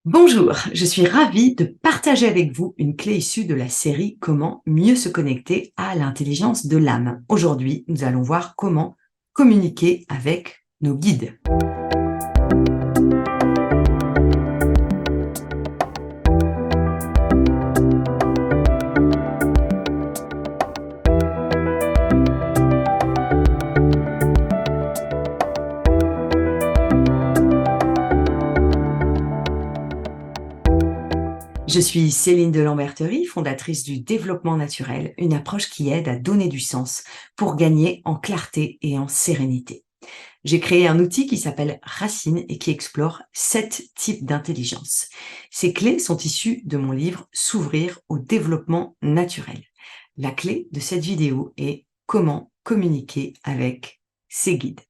Bonjour, je suis ravie de partager avec vous une clé issue de la série Comment mieux se connecter à l'intelligence de l'âme. Aujourd'hui, nous allons voir comment communiquer avec nos guides. Je suis Céline de Lamberterie, fondatrice du développement naturel, une approche qui aide à donner du sens pour gagner en clarté et en sérénité. J'ai créé un outil qui s'appelle Racine et qui explore 7 types d'intelligence. Ces clés sont issues de mon livre S'ouvrir au développement naturel. La clé de cette vidéo est comment communiquer avec ses guides.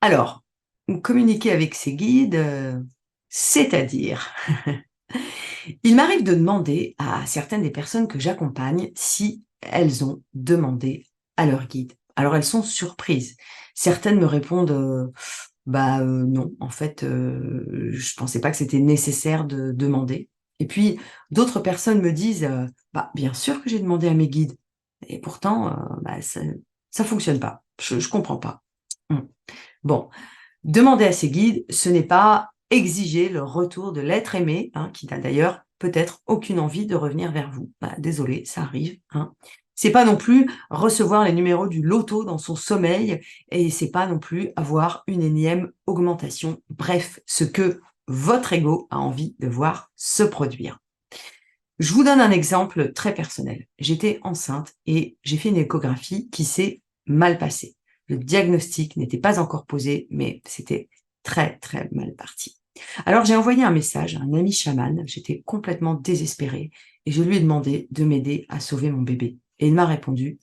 Alors, communiquer avec ses guides, c'est-à-dire, il m'arrive de demander à certaines des personnes que j'accompagne si elles ont demandé à leur guide. Alors elles sont surprises. Certaines me répondent non, en fait, je pensais pas que c'était nécessaire de demander. Et puis d'autres personnes me disent bah, bien sûr que j'ai demandé à mes guides. Et pourtant, ça fonctionne pas. Je comprends pas. Hum. Bon, demander à ses guides, ce n'est pas exiger le retour de l'être aimé, hein, qui n'a d'ailleurs peut-être aucune envie de revenir vers vous. Bah, désolé, ça arrive. Hein. C'est pas non plus recevoir les numéros du loto dans son sommeil et c'est pas non plus avoir une énième augmentation. Bref, ce que votre ego a envie de voir se produire. Je vous donne un exemple très personnel. J'étais enceinte et j'ai fait une échographie qui s'est mal passée. Le diagnostic n'était pas encore posé, mais c'était très, très mal parti. Alors j'ai envoyé un message à un ami chaman, j'étais complètement désespérée et je lui ai demandé de m'aider à sauver mon bébé. Et il m'a répondu,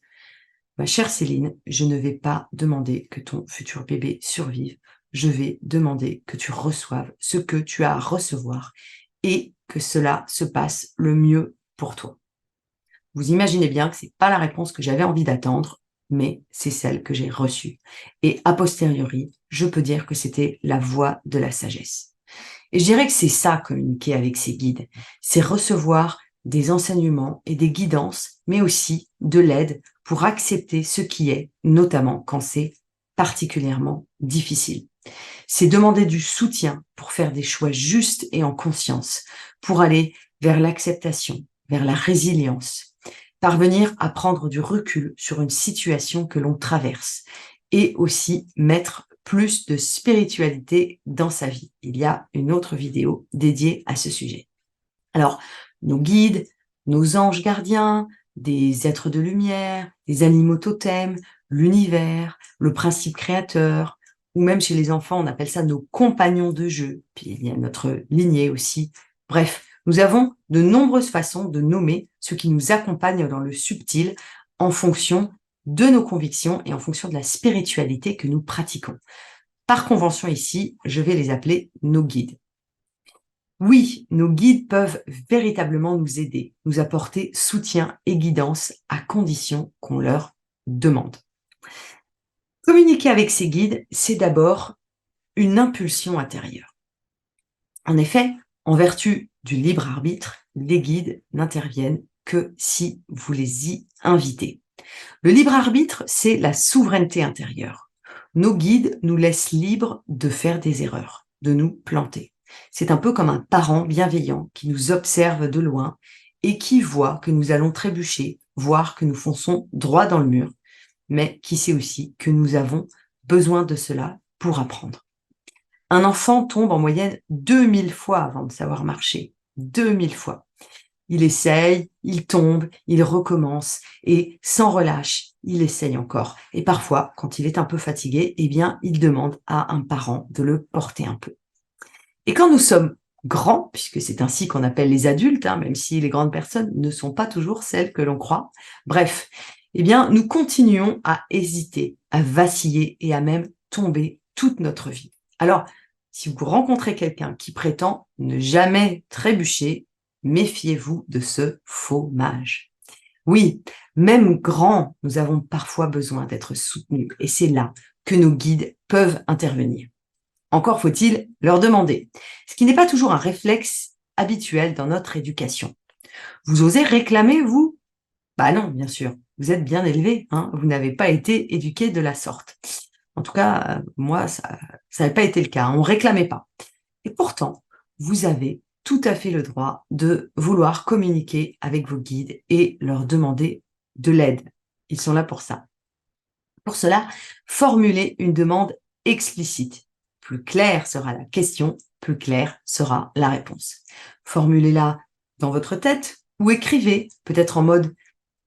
ma chère Céline, je ne vais pas demander que ton futur bébé survive, je vais demander que tu reçoives ce que tu as à recevoir et que cela se passe le mieux pour toi. Vous imaginez bien que c'est pas la réponse que j'avais envie d'attendre, mais c'est celle que j'ai reçue. Et a posteriori, je peux dire que c'était la voix de la sagesse. Et je dirais que c'est ça, communiquer avec ses guides. C'est recevoir des enseignements et des guidances, mais aussi de l'aide pour accepter ce qui est, notamment quand c'est particulièrement difficile. C'est demander du soutien pour faire des choix justes et en conscience, pour aller vers l'acceptation, vers la résilience, parvenir à prendre du recul sur une situation que l'on traverse et aussi mettre plus de spiritualité dans sa vie. Il y a une autre vidéo dédiée à ce sujet. Alors, nos guides, nos anges gardiens, des êtres de lumière, des animaux totems, l'univers, le principe créateur, ou même chez les enfants, on appelle ça nos compagnons de jeu. Puis il y a notre lignée aussi. Bref, nous avons de nombreuses façons de nommer ceux qui nous accompagnent dans le subtil en fonction de nos convictions et en fonction de la spiritualité que nous pratiquons. Par convention ici, je vais les appeler nos guides. Oui, nos guides peuvent véritablement nous aider, nous apporter soutien et guidance à condition qu'on leur demande. Communiquer avec ces guides, c'est d'abord une impulsion intérieure. En effet, en vertu du libre arbitre, les guides n'interviennent que si vous les y invitez. Le libre arbitre, c'est la souveraineté intérieure. Nos guides nous laissent libres de faire des erreurs, de nous planter. C'est un peu comme un parent bienveillant qui nous observe de loin et qui voit que nous allons trébucher, voire que nous fonçons droit dans le mur, mais qui sait aussi que nous avons besoin de cela pour apprendre. Un enfant tombe en moyenne 2000 fois avant de savoir marcher. 2000 fois. Il essaye, il tombe, il recommence et sans relâche, il essaye encore. Et parfois, quand il est un peu fatigué, eh bien, il demande à un parent de le porter un peu. Et quand nous sommes grands, puisque c'est ainsi qu'on appelle les adultes, hein, même si les grandes personnes ne sont pas toujours celles que l'on croit, bref, eh bien, nous continuons à hésiter, à vaciller et à même tomber toute notre vie. Alors, si vous rencontrez quelqu'un qui prétend ne jamais trébucher, méfiez-vous de ce faux mage. Oui, même grands, nous avons parfois besoin d'être soutenus et c'est là que nos guides peuvent intervenir. Encore faut-il leur demander, ce qui n'est pas toujours un réflexe habituel dans notre éducation. Vous osez réclamer, vous? Bah non, bien sûr, vous êtes bien élevé, hein, vous n'avez pas été éduqué de la sorte. En tout cas, moi, ça n'a pas été le cas, on ne réclamait pas. Et pourtant, vous avez tout à fait le droit de vouloir communiquer avec vos guides et leur demander de l'aide. Ils sont là pour ça. Pour cela, formulez une demande explicite. Plus claire sera la question, plus claire sera la réponse. Formulez-la dans votre tête ou écrivez, peut-être en mode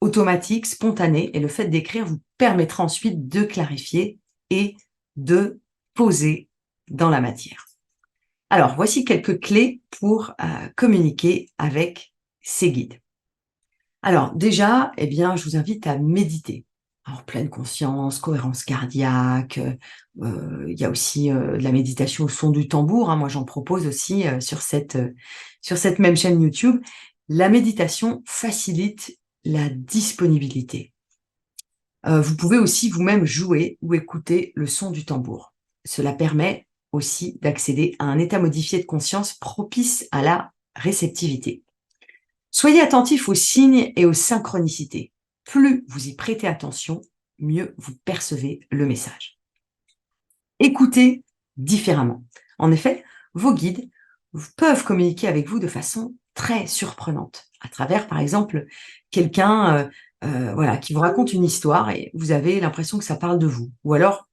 automatique, spontané, et le fait d'écrire vous permettra ensuite de clarifier et de poser dans la matière. Alors, voici quelques clés pour communiquer avec ces guides. Alors, déjà, eh bien, je vous invite à méditer. En pleine conscience, cohérence cardiaque. Il y a aussi de la méditation au son du tambour, hein. Moi, j'en propose aussi sur cette même chaîne YouTube. La méditation facilite la disponibilité. Vous pouvez aussi vous-même jouer ou écouter le son du tambour. Cela permet aussi d'accéder à un état modifié de conscience propice à la réceptivité. Soyez attentif aux signes et aux synchronicités. Plus vous y prêtez attention, mieux vous percevez le message. Écoutez différemment. En effet, vos guides peuvent communiquer avec vous de façon très surprenante, à travers, par exemple, quelqu'un qui vous raconte une histoire et vous avez l'impression que ça parle de vous. Ou alors,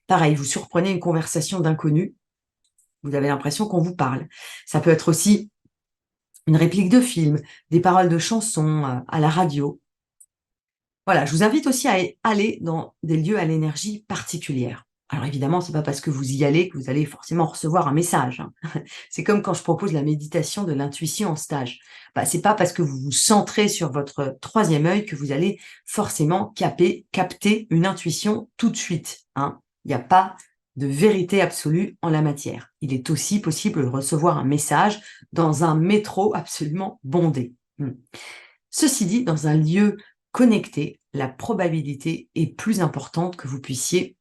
pareil, vous surprenez une conversation d'inconnus, vous avez l'impression qu'on vous parle. Ça peut être aussi une réplique de film, des paroles de chansons à la radio. Voilà, je vous invite aussi à aller dans des lieux à l'énergie particulière. Alors évidemment, c'est pas parce que vous y allez que vous allez forcément recevoir un message, hein. C'est comme quand je propose la méditation de l'intuition en stage. Bah, c'est pas parce que vous vous centrez sur votre troisième œil que vous allez forcément capter une intuition tout de suite, hein. Il n'y a pas de vérité absolue en la matière. Il est aussi possible de recevoir un message dans un métro absolument bondé. Ceci dit, dans un lieu connecté, la probabilité est plus importante que vous puissiez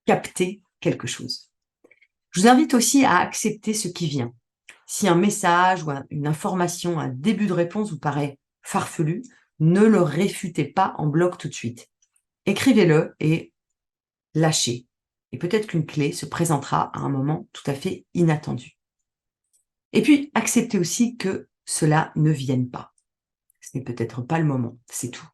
capter quelque chose. Je vous invite aussi à accepter ce qui vient. Si un message ou une information, un début de réponse vous paraît farfelu, ne le réfutez pas en bloc tout de suite. Écrivez-le et lâchez. Et peut-être qu'une clé se présentera à un moment tout à fait inattendu. Et puis, acceptez aussi que cela ne vienne pas. Ce n'est peut-être pas le moment, c'est tout.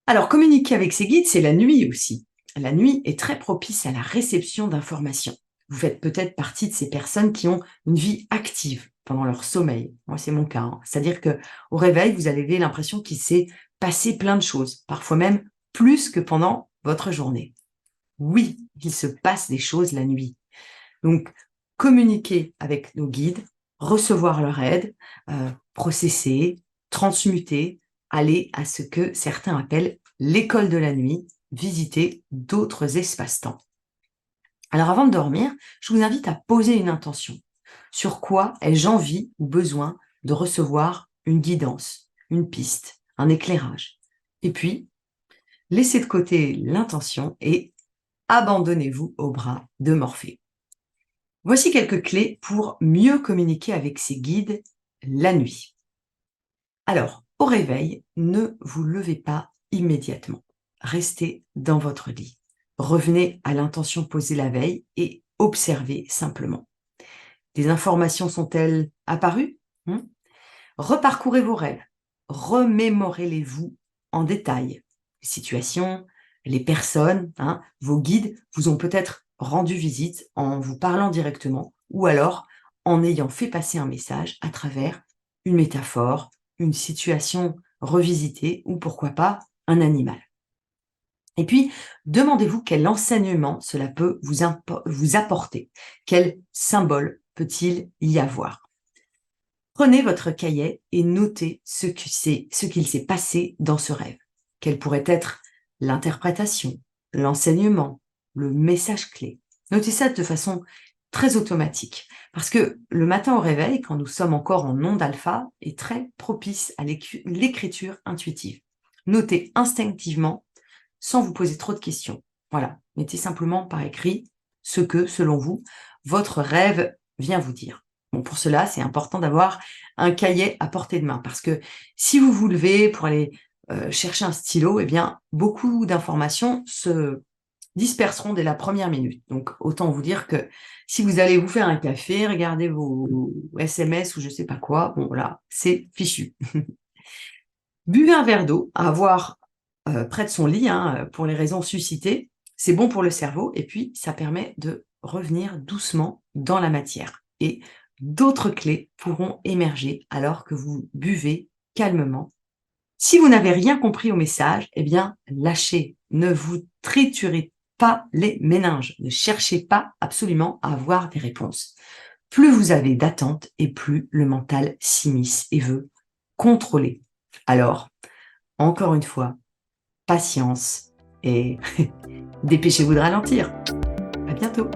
Alors, communiquer avec ses guides, c'est la nuit aussi. La nuit est très propice à la réception d'informations. Vous faites peut-être partie de ces personnes qui ont une vie active pendant leur sommeil. Moi, c'est mon cas, hein. C'est-à-dire qu'au réveil, vous avez l'impression qu'il s'est passé plein de choses, parfois même plus que pendant votre journée. Oui, il se passe des choses la nuit. Donc, communiquer avec nos guides, recevoir leur aide, processer, transmuter, aller à ce que certains appellent l'école de la nuit, visiter d'autres espaces-temps. Alors avant de dormir, je vous invite à poser une intention. Sur quoi ai-je envie ou besoin de recevoir une guidance, une piste, un éclairage? Et puis, laissez de côté l'intention et abandonnez-vous aux bras de Morphée. Voici quelques clés pour mieux communiquer avec ses guides la nuit. Alors, au réveil, ne vous levez pas immédiatement. Restez dans votre lit. Revenez à l'intention posée la veille et observez simplement. Des informations sont-elles apparues? Reparcourez vos rêves. Remémorez-les-vous en détail. Les situations, les personnes, vos guides vous ont peut-être rendu visite en vous parlant directement ou alors en ayant fait passer un message à travers une métaphore, une situation revisitée ou pourquoi pas un animal. Et puis, demandez-vous quel enseignement cela peut vous apporter. Quel symbole peut-il y avoir? Prenez votre cahier et notez ce qu'il s'est passé dans ce rêve. Quelle pourrait être l'interprétation, l'enseignement, le message clé. Notez ça de façon très automatique. Parce que le matin au réveil, quand nous sommes encore en onde alpha, est très propice à l'écriture intuitive. Notez instinctivement sans vous poser trop de questions. Voilà, mettez simplement par écrit ce que, selon vous, votre rêve vient vous dire. Bon, pour cela, c'est important d'avoir un cahier à portée de main parce que si vous vous levez pour aller chercher un stylo, eh bien, beaucoup d'informations se disperseront dès la première minute. Donc, autant vous dire que si vous allez vous faire un café, regarder vos SMS ou je sais pas quoi, bon, là, c'est fichu. Buvez un verre d'eau à avoir près de son lit, hein, pour les raisons suscitées. C'est bon pour le cerveau et puis ça permet de revenir doucement dans la matière. Et d'autres clés pourront émerger alors que vous buvez calmement. Si vous n'avez rien compris au message, eh bien, lâchez. Ne vous triturez pas les méninges. Ne cherchez pas absolument à avoir des réponses. Plus vous avez d'attentes et plus le mental s'immisce et veut contrôler. Alors, encore une fois, patience et dépêchez-vous de ralentir. À bientôt.